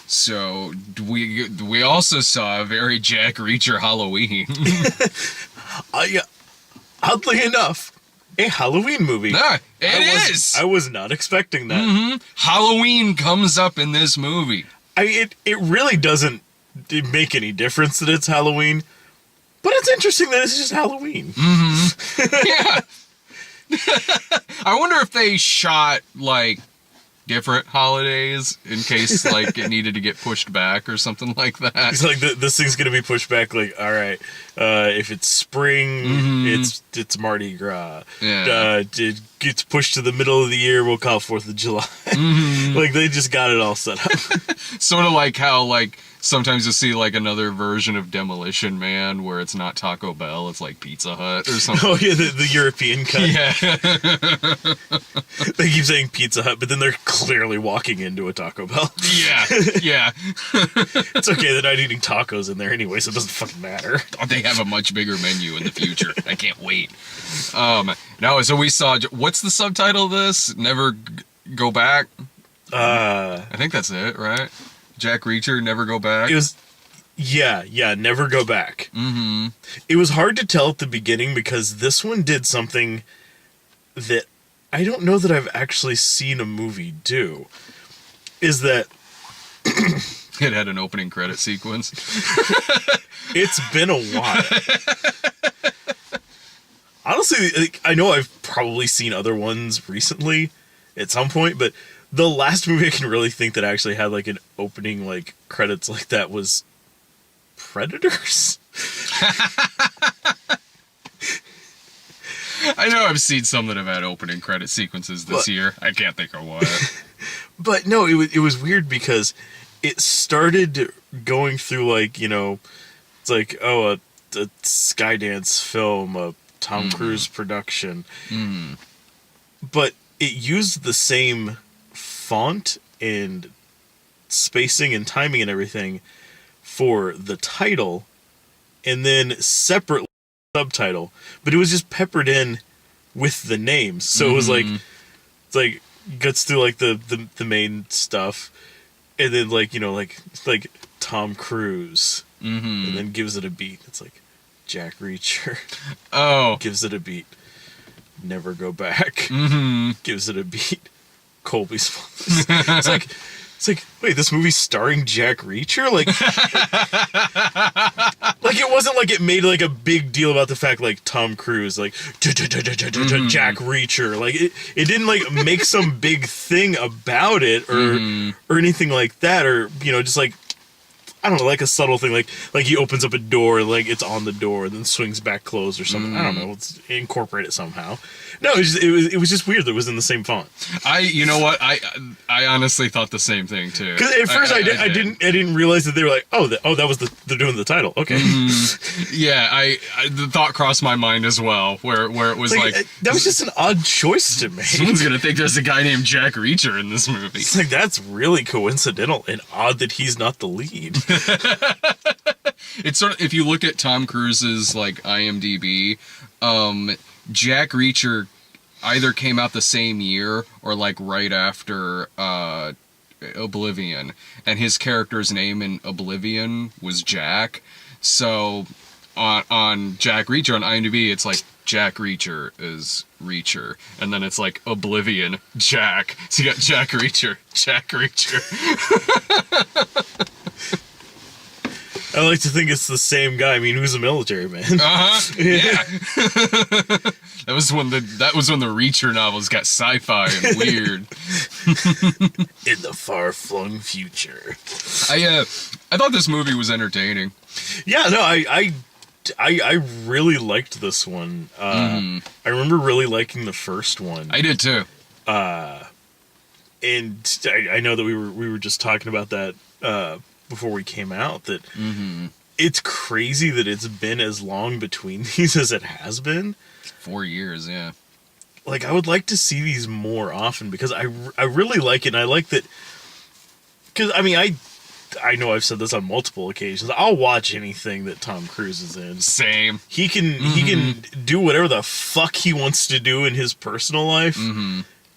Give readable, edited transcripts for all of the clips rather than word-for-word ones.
So we also saw a very Jack Reacher Halloween. Yeah, oddly enough, a Halloween movie. Nah, it is. I was not expecting that. Mm-hmm. Halloween comes up in this movie. It really doesn't make any difference that it's Halloween, but it's interesting that it's just Halloween. Yeah. I wonder if they shot like different holidays in case like it needed to get pushed back or something like that. It's like this thing's gonna be pushed back. Like, all right, if it's spring, it's Mardi Gras. Yeah. It gets pushed to the middle of the year. We'll call it 4th of July. Like they just got it all set up. Sort of like how like sometimes you'll see like another version of Demolition Man where it's not Taco Bell, it's like Pizza Hut or something. Oh yeah, the European cut. Yeah. They keep saying Pizza Hut, but then they're clearly walking into a Taco Bell. Yeah. It's okay, they're not eating tacos in there anyway, so it doesn't fucking matter. They have a much bigger menu in the future. I can't wait. No, so we saw, what's the subtitle of this? Never Go Back? I think that's it, right? Jack Reacher, Never Go Back? It was, yeah, Never Go Back. Mm-hmm. It was hard to tell at the beginning because this one did something that I don't know that I've actually seen a movie do. Is that It had an opening credit sequence. it's been a while. Honestly, like, I know I've probably seen other ones recently at some point, but the last movie I can really think that actually had like an opening like credits like that was Predators. I know I've seen some that have had opening credit sequences this year. I can't think of what. But no, it was weird because it started going through like, you know, it's like, oh, a Skydance film, a Tom Cruise production. But it used the same font and spacing and timing and everything for the title and then separate subtitle, but it was just peppered in with the names. So it was like, it's like gets through like the main stuff and then like, you know, like Tom Cruise and then gives it a beat. It's like Jack Reacher. Oh. Gives it a beat. Never Go Back. Gives it a beat. Colby Smulders. It's like, wait, this movie's starring Jack Reacher? Like, like it wasn't like it made like a big deal about the fact like Tom Cruise, like Jack Reacher. Like it didn't like make some big thing about it or anything like that, or you know, just like I don't know, like a subtle thing, like he opens up a door, like it's on the door, and then swings back closed or something. I don't know. Let's incorporate it somehow. No, it was just weird that it was in the same font. You know what? I honestly thought the same thing too. Because at first I didn't realize that they were like, that was they're doing the title. Okay. Yeah, the thought crossed my mind as well, where it was like that was just an odd choice to make. Someone's gonna think there's a guy named Jack Reacher in this movie. It's like that's really coincidental and odd that he's not the lead. It's sort of, if you look at Tom Cruise's like IMDb, Jack Reacher either came out the same year or like right after Oblivion, and his character's name in Oblivion was Jack. So on Jack Reacher on IMDb, it's like Jack Reacher is Reacher, and then it's like Oblivion Jack. So you got Jack Reacher. I like to think it's the same guy. I mean, who's a military man? Yeah. That was when the Reacher novels got sci-fi and weird. In the far-flung future. I thought this movie was entertaining. Yeah, no, I really liked this one. I remember really liking the first one. I did too. And I know that we were just talking about that before we came out, that it's crazy that it's been as long between these as it has been. 4 years, yeah. Like, I would like to see these more often because I really like it, and I like that, because, I mean, I know I've said this on multiple occasions. I'll watch anything that Tom Cruise is in. Same. He can do whatever the fuck he wants to do in his personal life,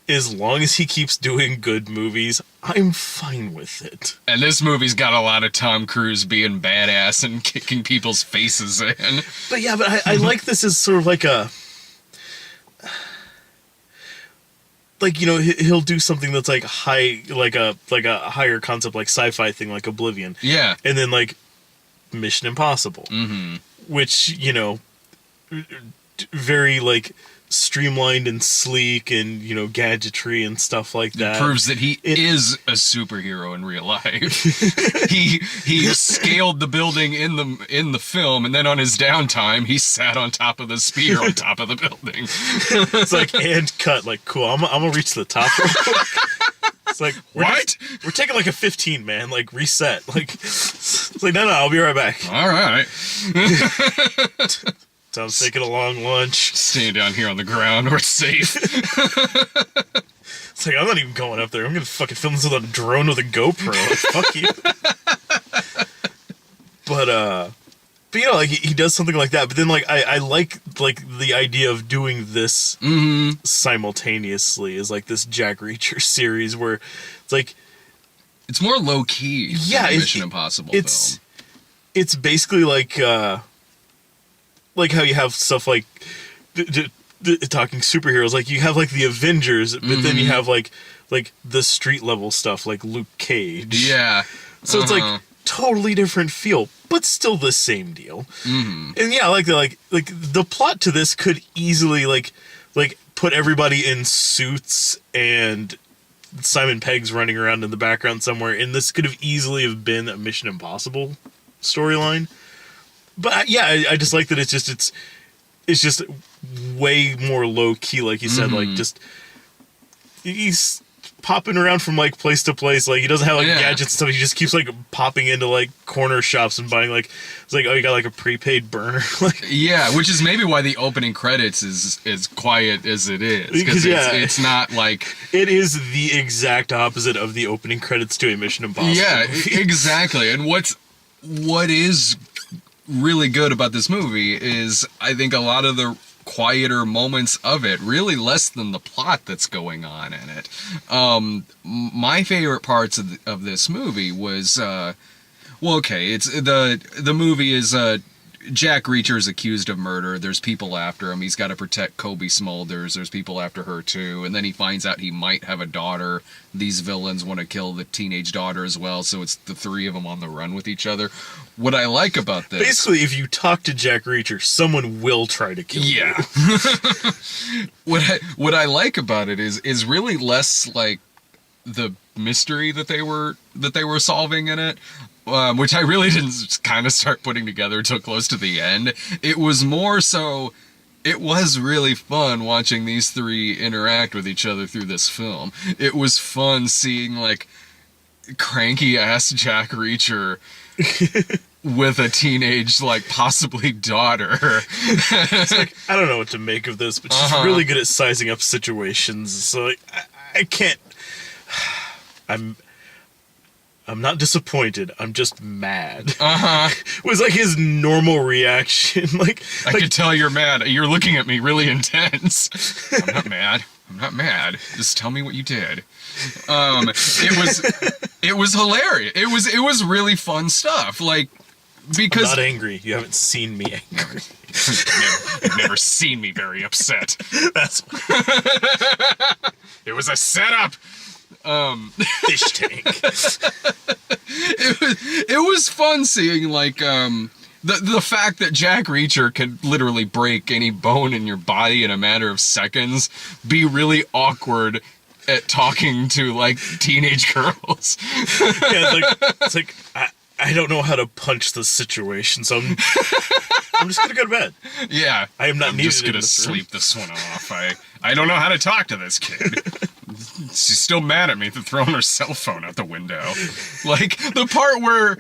as long as he keeps doing good movies, I'm fine with it. And this movie's got a lot of Tom Cruise being badass and kicking people's faces in. But yeah, I like this as sort of like a... Like, you know, he'll do something that's like like a higher concept, like sci-fi thing, like Oblivion. Yeah. And then like Mission Impossible. Mm-hmm. Which, you know, very like streamlined and sleek and, you know, gadgetry and stuff like that. It proves that he is a superhero in real life. he scaled the building in the film, and then on his downtime he sat on top of the spear on top of the building. It's like, and cut, like, cool, I'm gonna reach the top real quick. It's like, we're taking like a 15, man, like, reset. Like, it's like, no, I'll be right back. All right. Tom's taking a long lunch. Staying down here on the ground, we're safe. It's like, I'm not even going up there. I'm gonna fucking film this with a drone with a GoPro. Like, fuck you. But you know, like, he does something like that. But then, like, I like the idea of doing this simultaneously as like this Jack Reacher series where it's like, it's more low key. Yeah, than Mission Impossible. It's basically like how you have stuff like talking superheroes, like you have like the Avengers, but then you have like the street level stuff like Luke Cage. Yeah. So it's like totally different feel, but still the same deal. And yeah, like the plot to this could easily like put everybody in suits and Simon Pegg's running around in the background somewhere, and this could have easily have been a Mission Impossible storyline. But yeah, I just like that it's just way more low key, like you said, like just he's popping around from like place to place, like he doesn't have like gadgets and stuff. He just keeps like popping into like corner shops and buying like, it's like, oh, you got like a prepaid burner. Like, yeah, which is maybe why the opening credits is as quiet as it is, because it's not like, it is the exact opposite of the opening credits to a Mission Impossible movie. Exactly. And what is really good about this movie is, I think, a lot of the quieter moments of it, really less than the plot that's going on in it. My favorite parts of this movie was, it's the movie is Jack Reacher is accused of murder. There's people after him. He's got to protect Kobe Smulders. There's people after her too. And then he finds out he might have a daughter. These villains want to kill the teenage daughter as well. So it's the three of them on the run with each other. What I like about this... Basically, if you talk to Jack Reacher, someone will try to kill you. What I like about it is really less like the mystery that they were solving in it. Which I really didn't kind of start putting together till close to the end. It was more so, it was really fun watching these three interact with each other through this film. It was fun seeing, like, cranky-ass Jack Reacher with a teenage, like, possibly daughter. It's like, I don't know what to make of this, but she's really good at sizing up situations, so like, I can't... I'm not disappointed. I'm just mad. Was like his normal reaction. I could tell you're mad. You're looking at me really intense. I'm not mad. I'm not mad. Just tell me what you did. It was hilarious. It was really fun stuff. Like, because I'm not angry. You haven't seen me angry. You've never seen me very upset. That's it was a setup. Fish tank. It was fun seeing, like, the fact that Jack Reacher could literally break any bone in your body in a matter of seconds, be really awkward at talking to, like, teenage girls. Yeah, it's like I don't know how to punch the situation, so I'm just gonna go to bed. Yeah, I am not needed. I'm just gonna sleep this one off. I don't know how to talk to this kid. She's still mad at me for throwing her cell phone out the window. Like, the part where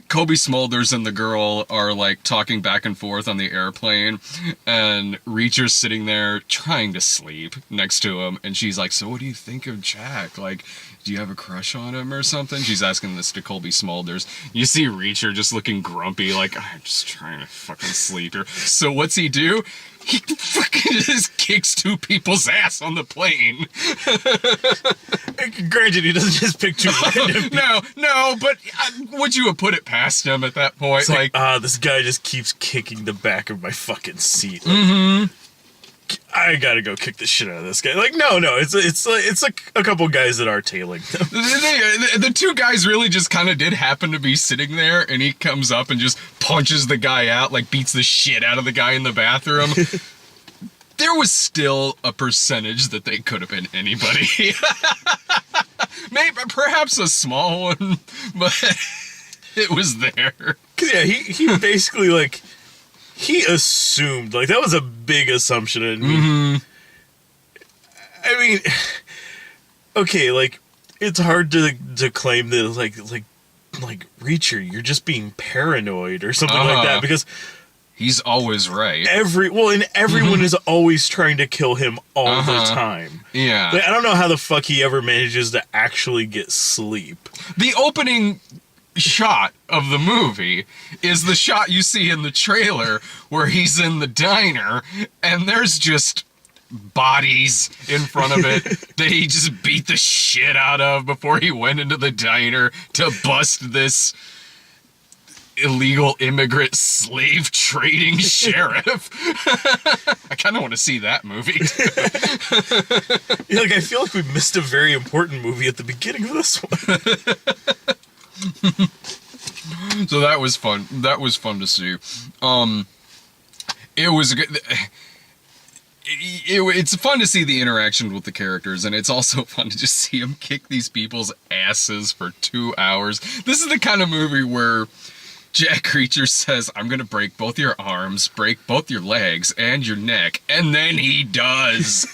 Kobe Smulders and the girl are, like, talking back and forth on the airplane, and Reacher's sitting there trying to sleep next to him, and she's like, so what do you think of Jack? Like, do you have a crush on him or something? She's asking this to Kobe Smulders. You see Reacher just looking grumpy, like, I'm just trying to fucking sleep here. So what's he do? He fucking just kicks 2 people's ass on the plane. Granted, he doesn't just pick 2 random people. No, but would you have put it past him at that point? It's like, this guy just keeps kicking the back of my fucking seat. Like, I gotta go kick the shit out of this guy. Like, no, it's like a couple guys that are tailing them. The 2 guys really just kind of did happen to be sitting there, and he comes up and just punches the guy out, like beats the shit out of the guy in the bathroom. There was still a percentage that they could have been anybody. Maybe, perhaps a small one, but it was there. 'Cause yeah, he basically like, he assumed, like, that was a big assumption. And I mean, okay, like, it's hard to claim that like Reacher, you're just being paranoid or something like that, because he's always right. Everyone is always trying to kill him all the time. Yeah. Like, I don't know how the fuck he ever manages to actually get sleep. The opening shot of the movie is the shot you see in the trailer where he's in the diner and there's just bodies in front of it that he just beat the shit out of before he went into the diner to bust this illegal immigrant slave trading sheriff. I kind of want to see that movie. Yeah, like, I feel like we missed a very important movie at the beginning of this one. So that was fun. That was fun to see. It was good. It's fun to see the interaction with the characters, and it's also fun to just see him kick these people's asses for 2 hours. This is the kind of movie where Jack Reacher says, I'm gonna break both your arms, break both your legs, and your neck, and then he does.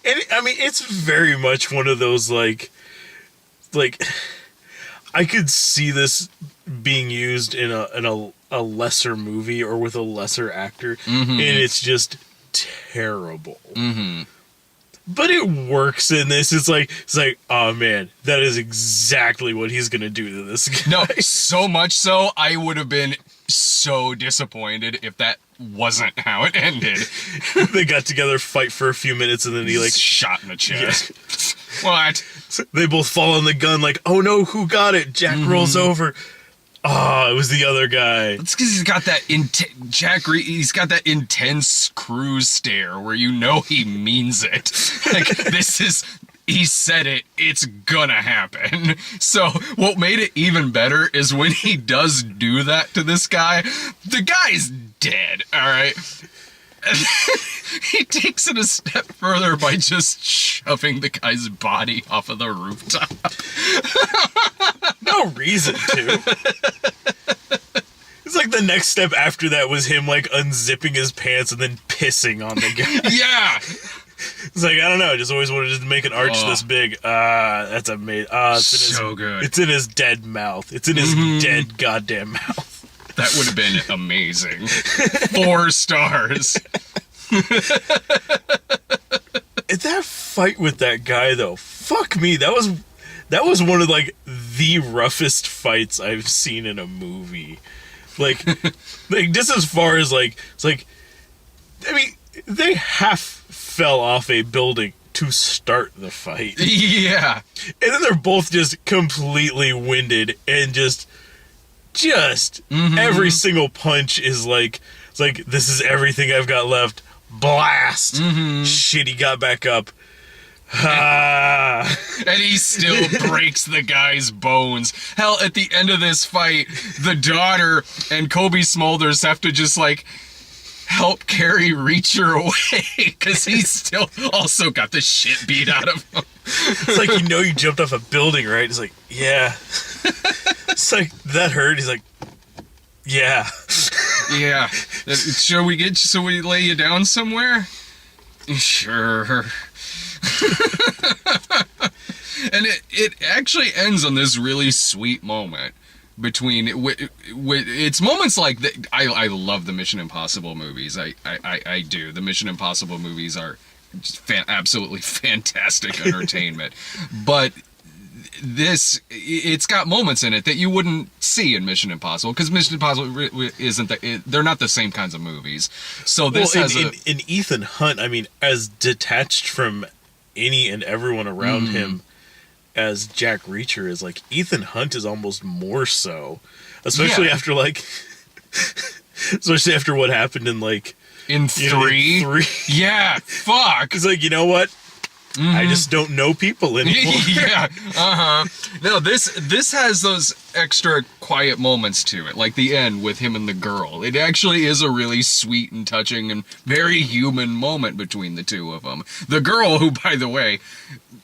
And I mean, it's very much one of those, like, I could see this being used in a lesser movie or with a lesser actor, and it's just terrible. But it works in this. It's like, oh man, that is exactly what he's gonna do to this guy. No, so much so, I would have been so disappointed if that wasn't how it ended. They got together, fight for a few minutes, and then he, like, shot in the chest. What? They both fall on the gun, like, oh no, who got it? Jack rolls over. Oh, it was the other guy. It's because he's got that he's got that intense cruise stare where you know he means it. Like, he said it, it's gonna happen. So what made it even better is when he does do that to this guy, the guy's dead, alright? He takes it a step further by just shoving the guy's body off of the rooftop. No reason to. It's like the next step after that was him, like, unzipping his pants and then pissing on the guy. Yeah! It's like, I don't know, I just always wanted to make an arch this big. That's amazing. So good. It's in his dead mouth. It's in his dead goddamn mouth. That would have been amazing. 4 stars. That fight with that guy, though, fuck me, that was one of, like, the roughest fights I've seen in a movie. Like just as far as, like, it's like, I mean, they half fell off a building to start the fight. Yeah. And then they're both just completely winded and just every single punch is like, it's like, this is everything I've got left. Blast. Shit, he got back up. And he still breaks the guy's bones. Hell, at the end of this fight, the daughter and Kobe Smulders have to just, like, help carry Reacher away because he's still also got the shit beat out of him. It's like, you jumped off a building, right? He's like, yeah. It's like, that hurt? He's like, yeah. Yeah. Shall we lay you down somewhere? Sure. And it actually ends on this really sweet moment between it's moments like that. I love the Mission Impossible movies. I do. The Mission Impossible movies are just absolutely fantastic entertainment. But it's got moments in it that you wouldn't see in Mission Impossible, because Mission Impossible isn't they're not the same kinds of movies. So this in Ethan Hunt, I mean, as detached from any and everyone around him as Jack Reacher is, like, Ethan Hunt is almost more so, especially after like especially after what happened in like in 3. Yeah, fuck. It's like, you know what? I just don't know people anymore. Yeah, No, this has those extra quiet moments to it, like the end with him and the girl. It actually is a really sweet and touching and very human moment between the two of them. The girl, who, by the way,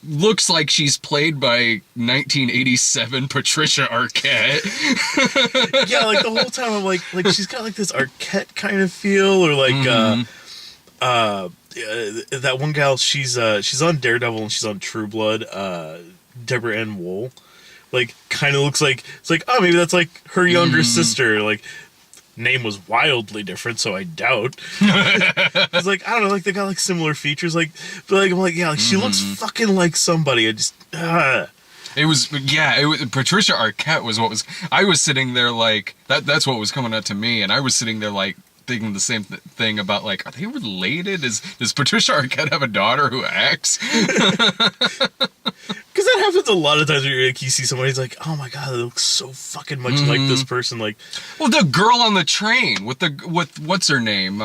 looks like she's played by 1987 Patricia Arquette. Yeah, like the whole time I'm like she's got like this Arquette kind of feel, or like that one gal, she's on Daredevil and she's on True Blood, Deborah Ann Wool, like kind of looks like, it's like, oh, maybe that's like her younger sister, like name was wildly different, so I doubt. It's like, I don't know, like they got like similar features, like, but like I'm like, yeah, like she looks fucking like somebody. I just It was Patricia Arquette was what was, I was sitting there like that's what was coming out to me, and I was sitting there like thinking the same thing about, like, are they related? Does Patricia Arquette have a daughter who acts? Because that happens a lot of times where like, you see somebody, it's like, oh my god, they look so fucking much like this person. Like, well, the girl on the train with what's her name?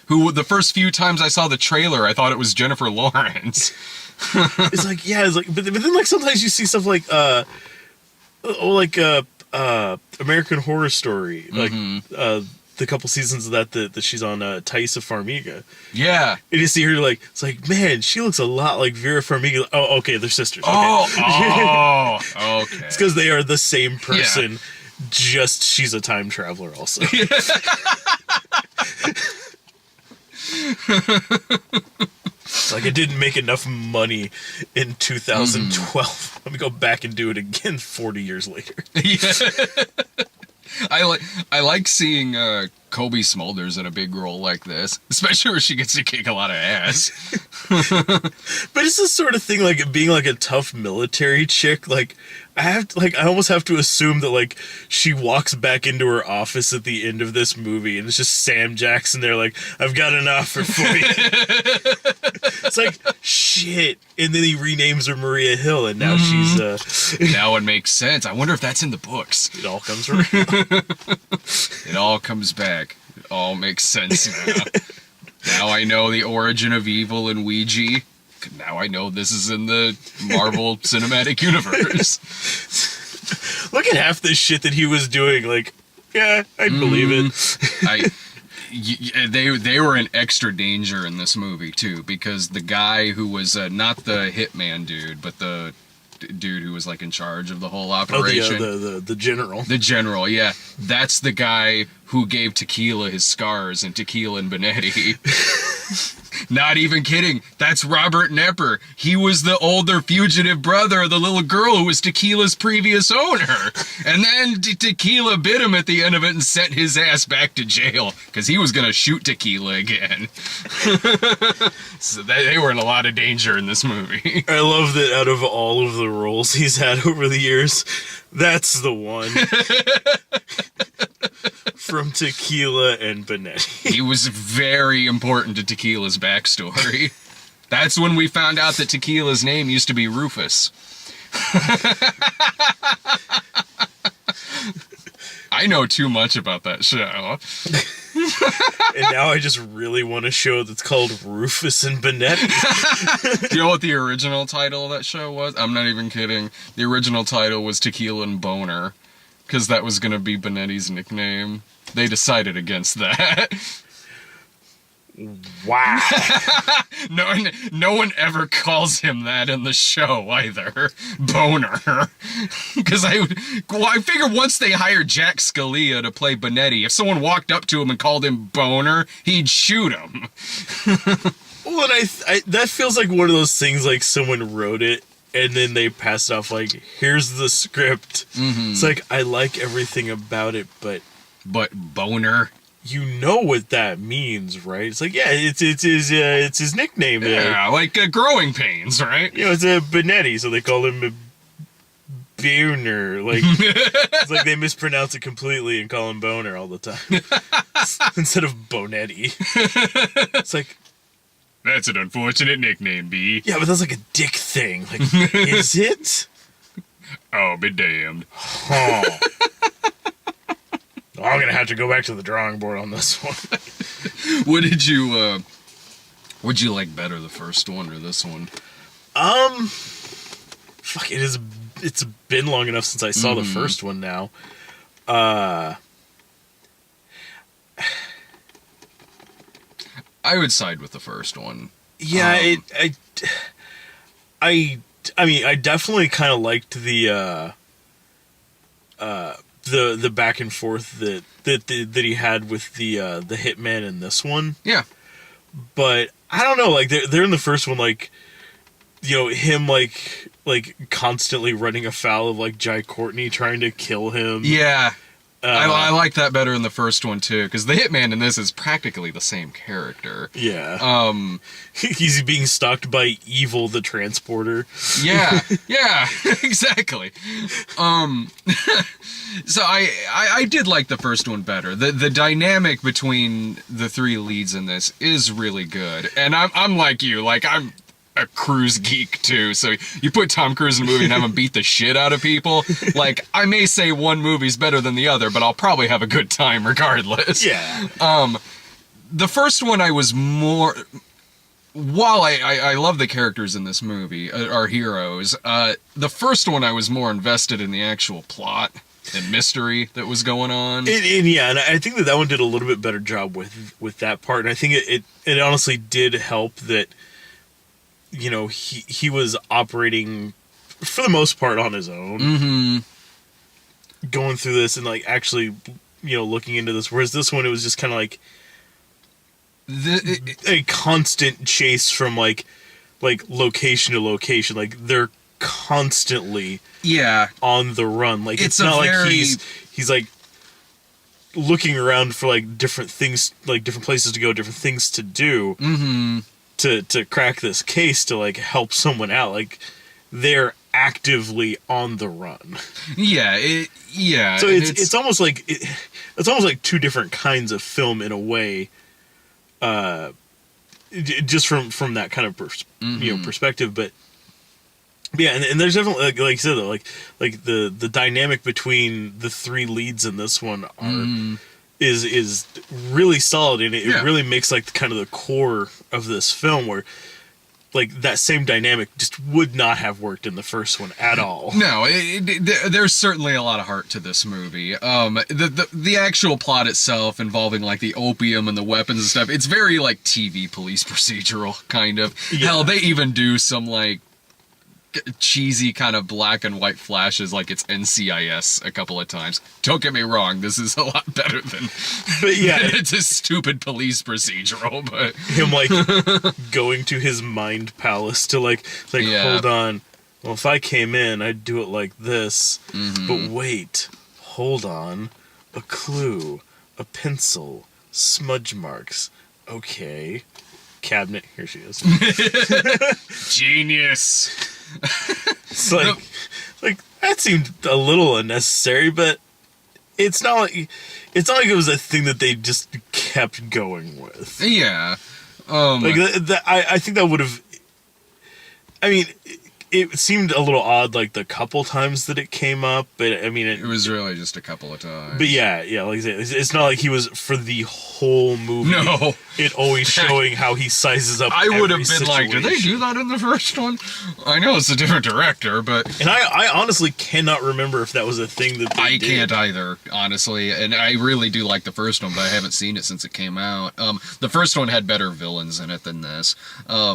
Who the first few times I saw the trailer, I thought it was Jennifer Lawrence. It's like, yeah, it's like, but then like sometimes you see stuff like American Horror Story, like the couple seasons of that she's on, Taissa Farmiga. Yeah. And you see her, like, it's like, man, she looks a lot like Vera Farmiga. Oh, okay, they're sisters. Okay. Oh, okay. It's because they are the same person, just she's a time traveler also. Like, it didn't make enough money in 2012. Let me go back and do it again 40 years later. Yeah. I like seeing Kobe Smulders in a big role like this, especially where she gets to kick a lot of ass. But it's this sort of thing, like being like a tough military chick. Like, I almost have to assume that like she walks back into her office at the end of this movie, and it's just Sam Jackson there, like, I've got an offer for you. It's like, shit. And then he renames her Maria Hill, and now she's now it makes sense. I wonder if that's in the books. It all comes around. It all comes back. It all makes sense now. Now I know the origin of evil in Ouija. Now I know this is in the Marvel Cinematic Universe. Look at half this shit that he was doing. Like, yeah, I'd believe it. They were in extra danger in this movie too, because the guy who was not the hitman dude, but the dude who was like in charge of the whole operation. The general. The general, yeah. That's the guy who gave Tequila his scars in Tequila and Benetti. Not even kidding. That's Robert Nepper. He was the older fugitive brother of the little girl who was Tequila's previous owner. And then Tequila bit him at the end of it and sent his ass back to jail because he was going to shoot Tequila again. So they were in a lot of danger in this movie. I love that out of all of the roles he's had over the years, that's the one. From Tequila and Benetti. He was very important to Tequila's backstory. That's when we found out that Tequila's name used to be Rufus. I know too much about that show. And now I just really want a show that's called Rufus and Benetti. Do you know what the original title of that show was? I'm not even kidding. The original title was Tequila and Boner, because that was going to be Benetti's nickname. They decided against that. Wow. No one ever calls him that in the show either. Boner. Because I figure once they hired Jack Scalia to play Benetti, if someone walked up to him and called him Boner, he'd shoot him. Well, and I that feels like one of those things, like someone wrote it and then they passed it off like, here's the script. It's like, I like everything about it, but Boner. You know what that means, right? It's like, yeah, it's his nickname. Yeah, like growing pains, right? You know, it's a Benetti, so they call him Boner. Like, it's like they mispronounce it completely and call him Boner all the time. Instead of Bonetti. It's like, that's an unfortunate nickname, B. yeah, but that's like a dick thing. Like, is it? Oh, be damned. Oh. I'm gonna have to go back to the drawing board on this one. Would you like better, the first one or this one? Fuck, it's been long enough since I saw the first one now. I would side with the first one. Yeah, I mean, I definitely kind of liked the back and forth that he had with the hitman in this one. Yeah. But I don't know, like they're in the first one, like, you know, him like constantly running afoul of like Jai Courtney trying to kill him. Yeah. I like that better in the first one too, because the hitman in this is practically the same character. Yeah. He's being stalked by Evil the Transporter. Yeah, exactly. So I did like the first one better. The dynamic between the three leads in this is really good, and I'm like you, like I'm a Cruise geek too. So you put Tom Cruise in a movie and have him beat the shit out of people. Like, I may say one movie's better than the other, but I'll probably have a good time regardless. Yeah. The first one I was more. While I love the characters in this movie, our heroes, the first one I was more invested in the actual plot and mystery that was going on. And I think that one did a little bit better job with that part. And I think it honestly did help that, you know, he was operating for the most part on his own. Mm-hmm. Going through this and like actually, you know, looking into this. Whereas this one, it was just kind of like a constant chase from like location to location. Like they're constantly on the run. Like it's not like he's like looking around for like different things, like different places to go, different things to do. Mm-hmm. To crack this case, to like help someone out. Like they're actively on the run. Yeah. So it's almost like it's almost like two different kinds of film in a way. Just from that kind of you know, perspective, but yeah, and there's definitely like you said though, like the dynamic between the three leads in this one is really solid, and it really makes like kind of the core of this film, where like that same dynamic just would not have worked in the first one at all. No, there's certainly a lot of heart to this movie. The actual plot itself, involving like the opium and the weapons and stuff, it's very like TV police procedural kind of. Yeah. Hell, they even do some like cheesy kind of black and white flashes like it's NCIS a couple of times. Don't get me wrong, this is a lot better than it's a stupid police procedural, but him like going to his mind palace to like hold on, well, if I came in I'd do it like this, but wait, hold on, a clue, a pencil, smudge marks, okay, cabinet, here she is. Genius. It's like that seemed a little unnecessary, but it's not like it was a thing that they just kept going with. Yeah, like I think that would have. I mean, it seemed a little odd, like the couple times that it came up, but I mean, it was really just a couple of times. But yeah, like I said, it's not like he was for the whole movie. No, it always showing how he sizes up. I would have been like, did they do that in the first one? I know it's a different director, but and I honestly cannot remember if that was a thing that they did. Can't either, honestly, and I really do like the first one, but I haven't seen it since it came out. The first one had better villains in it than this. I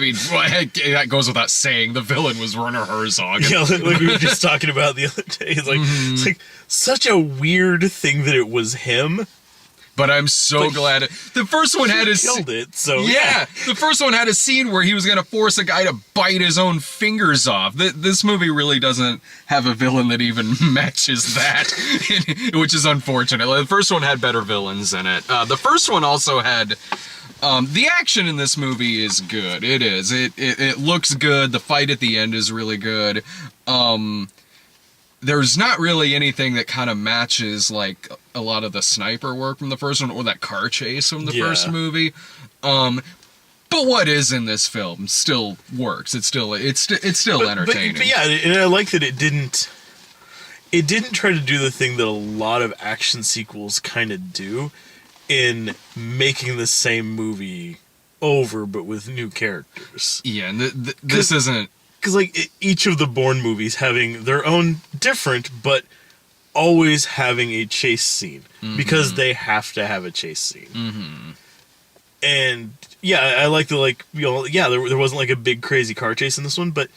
mean, that goes without saying. The villain was Werner Herzog. Yeah, like we were just talking about the other day. It's like such a weird thing that it was him. But I'm so glad the first one had killed it. So yeah, the first one had a scene where he was going to force a guy to bite his own fingers off. This movie really doesn't have a villain that even matches that, which is unfortunate. The first one had better villains in it. The first one also had. The action in this movie is good. It is. It looks good. The fight at the end is really good. there's not really anything that kind of matches like a lot of the sniper work from the first one or that car chase from the first movie. But what is in this film still works. It's still entertaining. But yeah, and I like that it didn't try to do the thing that a lot of action sequels kind of do in making the same movie over but with new characters. Yeah, and this isn't... Because, like, each of the Bourne movies having their own different, but always having a chase scene. Mm-hmm. Because they have to have a chase scene. Mm-hmm. And, yeah, I like the, like, you know, yeah, there wasn't, like, a big crazy car chase in this one, but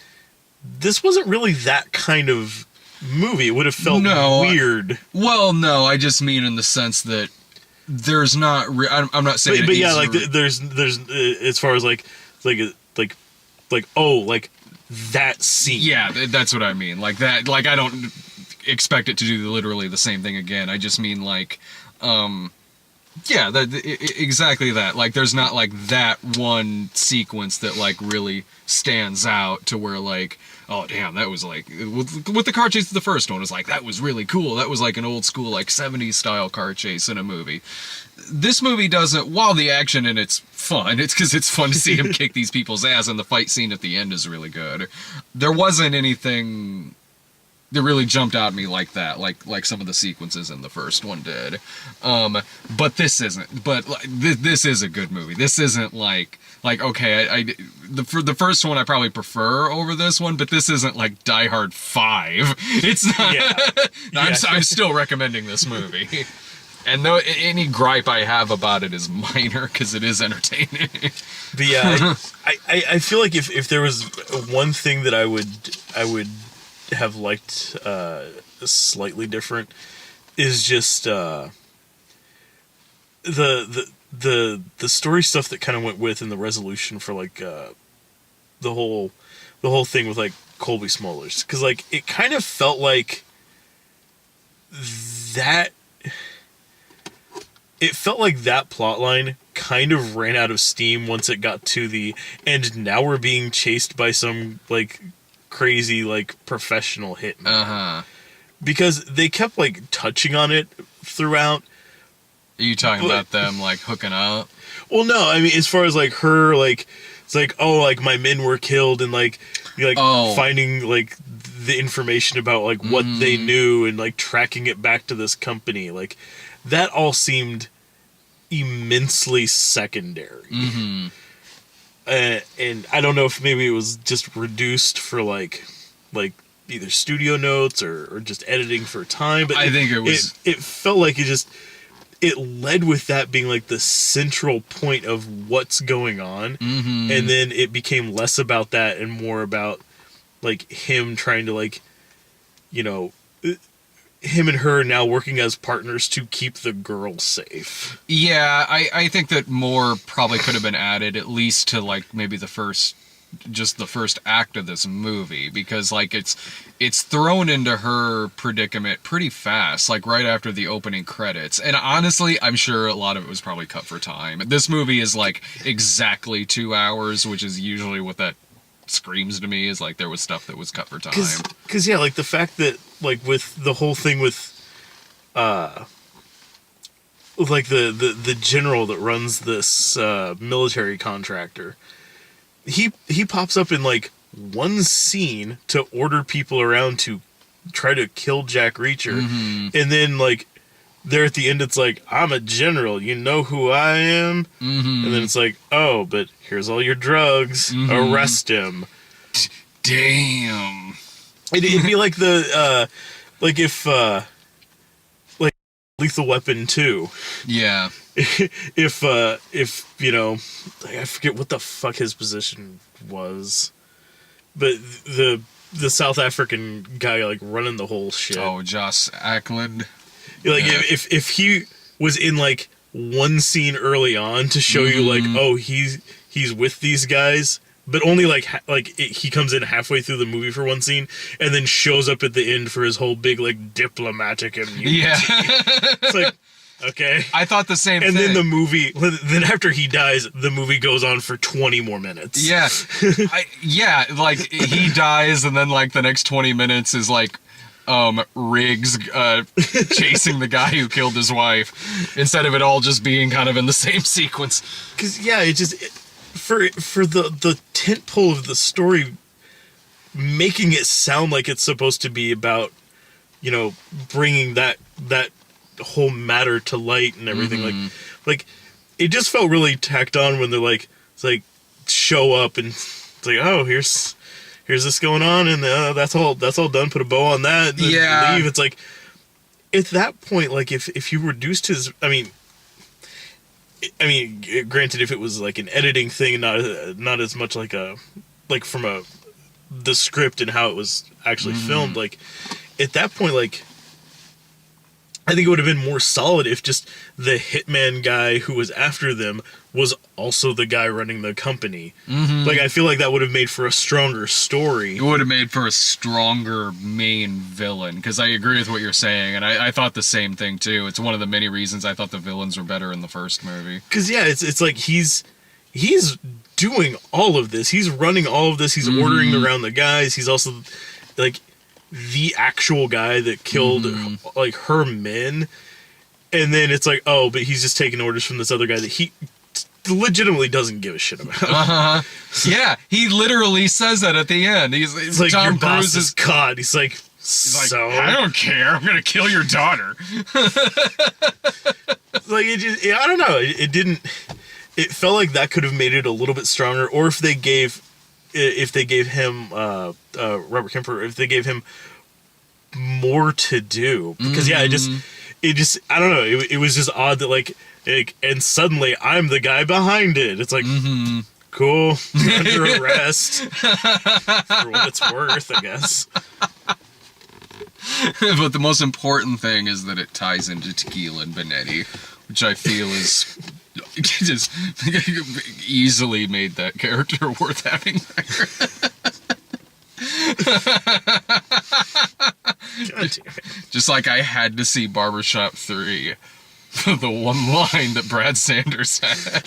this wasn't really that kind of movie. It would have felt weird. Well, no, I just mean in the sense that there's not... I'm not saying... But yeah, like, there's as far as, like, that scene. Yeah, that's what I mean. Like that, like I don't expect it to do literally the same thing again. I just mean like, yeah, exactly that. Like there's not like that one sequence that like really stands out to where like, oh damn, that was like, with the car chase of the first one, it was like, that was really cool. That was like an old school like 70s style car chase in a movie. This movie doesn't, while the action and it's fun, it's because it's fun to see him kick these people's ass, and the fight scene at the end is really good. There wasn't anything that really jumped out at me like that, like some of the sequences in the first one did. But this isn't. But like, this is a good movie. This isn't like okay, for the first one I probably prefer over this one, but this isn't like Die Hard 5. It's not. Yeah. I'm still recommending this movie. And though any gripe I have about it is minor because it is entertaining. But yeah, I feel like if there was one thing that I would have liked slightly different is just the story stuff that kind of went with and the resolution for like the whole thing with like Colby Smulders, because like it kind of felt like that. It felt like that plotline kind of ran out of steam once it got to the and now we're being chased by some like crazy like professional hitman. Uh-huh. Because they kept like touching on it throughout. Are you talking about them like hooking up? Well, no, I mean as far as like her like it's like, oh, like my men were killed and like finding like the information about like what they knew and like tracking it back to this company, like that all seemed immensely secondary. Mm-hmm. And I don't know if maybe it was just reduced for like either studio notes or just editing for time, but I think it was. It felt like it led with that being like the central point of what's going on, and then it became less about that and more about like him trying to like, you know, him and her now working as partners to keep the girl safe. Yeah, I think that more probably could have been added, at least to like maybe the first act of this movie, because like it's thrown into her predicament pretty fast, like right after the opening credits. And honestly, I'm sure a lot of it was probably cut for time. This movie is like exactly 2 hours, which is usually what that screams to me, is like there was stuff that was cut for time. Because yeah, like the fact that like with the whole thing with like the general that runs this military contractor, he pops up in like one scene to order people around to try to kill Jack Reacher, and then like there at the end it's like, I'm a general, you know who I am, and then it's like, oh, but here's all your drugs, arrest him. Damn. It'd be like the like if like Lethal Weapon 2. Yeah. If you know, I forget what the fuck his position was, but the South African guy like running the whole shit. Oh, Joss Ackland. Like if he was in like one scene early on to show you like, oh, he's with these guys, but only he comes in halfway through the movie for one scene and then shows up at the end for his whole big like diplomatic immunity. Yeah. It's like, okay. I thought the same thing. And then the movie, then after he dies, the movie goes on for 20 more minutes. Yeah. Like he dies and then like the next 20 minutes is like Riggs chasing the guy who killed his wife, instead of it all just being kind of in the same sequence. Because for the tent pole of the story, making it sound like it's supposed to be about, bringing that whole matter to light and everything, like it just felt really tacked on when they're like, it's like, show up and it's like, oh, here's this going on, and that's all done, put a bow on that, and then leave. It's like, at that point, like, if you reduced his, I mean, granted, if it was like an editing thing and not as much like from the script and how it was actually filmed, like, at that point, like, I think it would have been more solid if just the hitman guy who was after them was also the guy running the company. Like, I feel like that would have made for a stronger story. It would have made for a stronger main villain, because I agree with what you're saying, and I thought the same thing too. It's one of the many reasons I thought the villains were better in the first movie. Because, it's like he's doing all of this. He's running all of this. He's ordering around the guys. He's also, like, the actual guy that killed like her men, and then it's like, oh, but he's just taking orders from this other guy that he legitimately doesn't give a shit about. Yeah, he literally says that at the end. He's like, Tom your boss Cruise is caught. He's like, I don't care. I'm gonna kill your daughter. Like, I don't know. It didn't. It felt like that could have made it a little bit stronger, or if they gave him Robert Kemper, if they gave him more to do, because it just I don't know, it was just odd that like and suddenly I'm the guy behind it. It's like, cool, you're under arrest for what it's worth, I guess. But the most important thing is that it ties into Tequila and Benetti, which I feel is just easily made that character worth having there. God damn it. Just like I had to see Barbershop 3 for the one line that Brad Sanders had.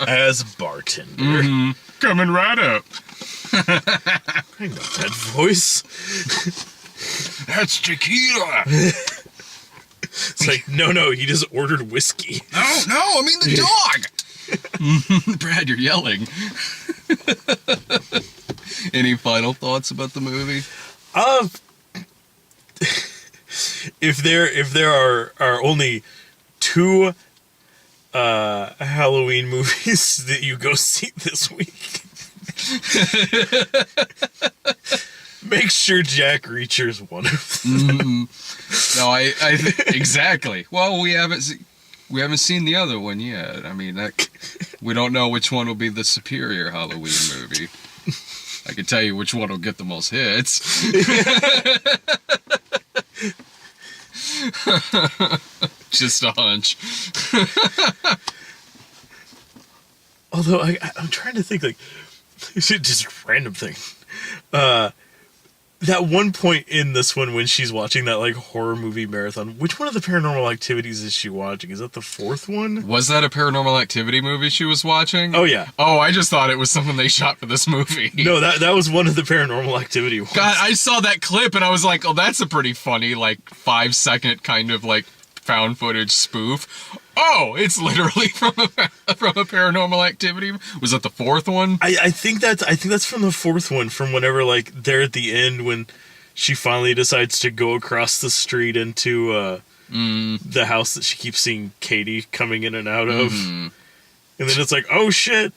As bartender. Coming right up. I know that voice. That's tequila. It's like, no, he just ordered whiskey. No, I mean the dog. Brad, you're yelling. Any final thoughts about the movie? If there are only 2 Halloween movies that you go see this week, make sure Jack Reacher's one of them. No, I exactly. Well, we haven't seen the other one yet. I mean, we don't know which one will be the superior Halloween movie. I can tell you which one will get the most hits. Just a hunch. Although I'm trying to think, like, just a random thing. That one point in this one when she's watching that, like, horror movie marathon, which one of the Paranormal Activities is she watching? Is that the 4th one? Was that a Paranormal Activity movie she was watching? Oh, yeah. Oh, I just thought it was something they shot for this movie. No, that was one of the Paranormal Activity ones. God, I saw that clip and I was like, oh, that's a pretty funny, like, 5-second kind of, like, found footage spoof. Oh, it's literally from a Paranormal Activity. Was that the 4th one? I think that's from the 4th one, from whenever, like, they're at the end when she finally decides to go across the street into the house that she keeps seeing Katie coming in and out of. And then it's like, oh shit.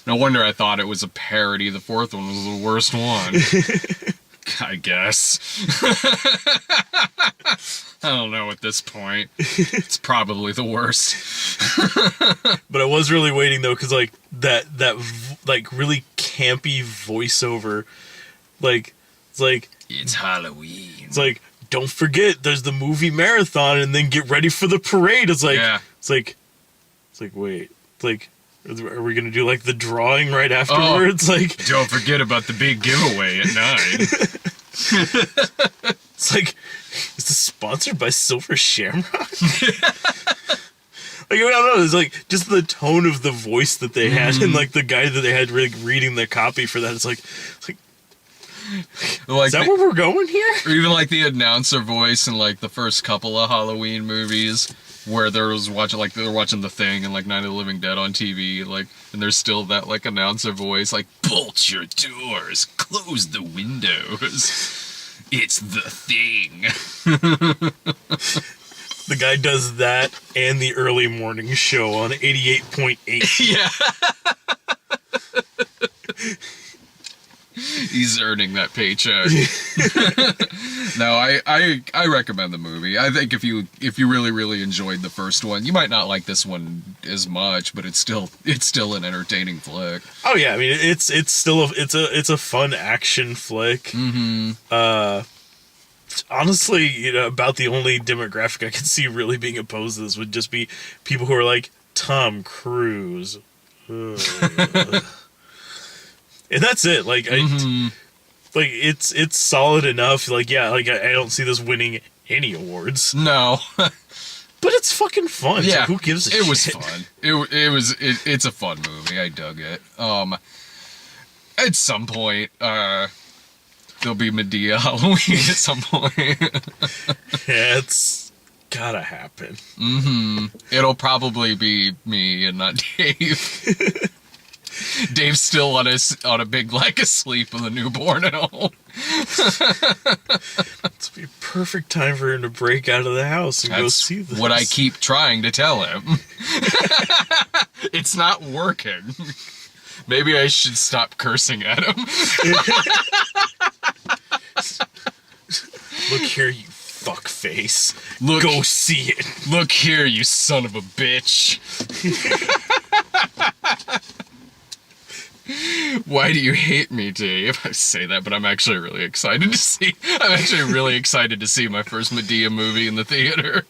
No wonder I thought it was a parody. The 4th one was the worst one. I guess. I don't know at this point. It's probably the worst. But I was really waiting though, because like that like really campy voiceover, like it's Halloween. It's like, don't forget there's the movie marathon, and then get ready for the parade. It's like, yeah. It's like wait, it's like, are we gonna do like the drawing right afterwards? Like, don't forget about the big giveaway at 9. It's like, is this sponsored by Silver Shamrock? Like, I don't know, it's like just the tone of the voice that they had, and like the guy that they had reading the copy for that. It's like Like Is that where we're going here? or even like the announcer voice in like the first couple of Halloween movies where they're watching The Thing and like Night of the Living Dead on TV, like, and there's still that like announcer voice, like, bolt your doors, close the windows. It's The Thing. The guy does that and the early morning show on 88.8. Yeah. He's earning that paycheck. No, I recommend the movie. I think if you really enjoyed the first one, you might not like this one as much, but it's still an entertaining flick. Oh yeah, I mean it's still it's a fun action flick. Mm-hmm. Honestly, you know, about the only demographic I could see really being opposed to this would just be people who are like Tom Cruise. Ugh. And that's it. Like like it's solid enough. Like yeah, like I don't see this winning any awards, No. but it's fucking fun. Yeah, So who gives a shit? It was fun. It's a fun movie. I dug it. At some point, there'll be Medea Halloween at some point. Yeah, it's gotta happen. It'll probably be me and not Dave. Dave's still on a big leg asleep with a newborn at home. It's be a perfect time for him to break out of the house and go see this. What I keep trying to tell him. It's not working. Maybe I should stop cursing at him. Look here, you fuckface. Look, Go see it. Look here, you son of a bitch. Why do you hate me, Dave? I say that, but I'm actually really excited to see. I'm actually really excited to see my first Medea movie in the theater.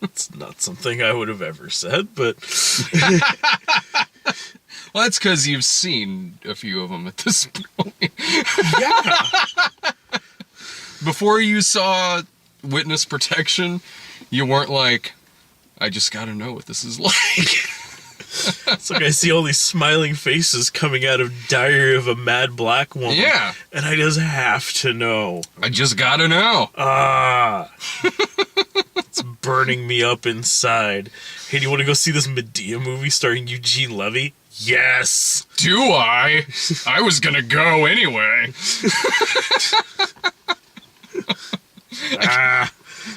It's not something I would have ever said, but Well, that's because you've seen a few of them at this point. yeah. Before you saw Witness Protection, you weren't like, I just gotta know what this is like. It's like I see all these smiling faces coming out of Diary of a Mad Black Woman. Yeah. And I just have to know. I just gotta know. It's burning me up inside. Hey, do you want to go see this Medea movie starring Eugene Levy? Yes. Do I? I was gonna go anyway. I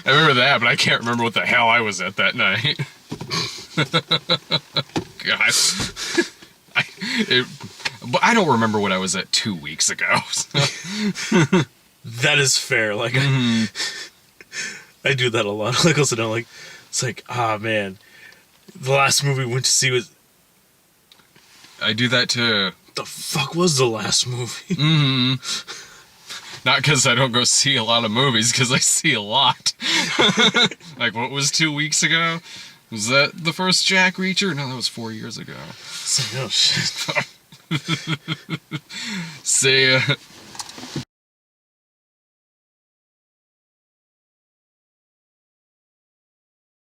remember that, but I can't remember what the hell I was at that night. God. But I don't remember what I was at 2 weeks ago. So. That is fair. Like, I do that a lot. Like, also, don't like, it's like, man, the last movie we went to see was, I do that too. the fuck was the last movie? Not because I don't go see a lot of movies, because I see a lot. Like, what was 2 weeks ago? Was that the first Jack Reacher? No, that was 4 years ago. It's like, oh shit. See ya.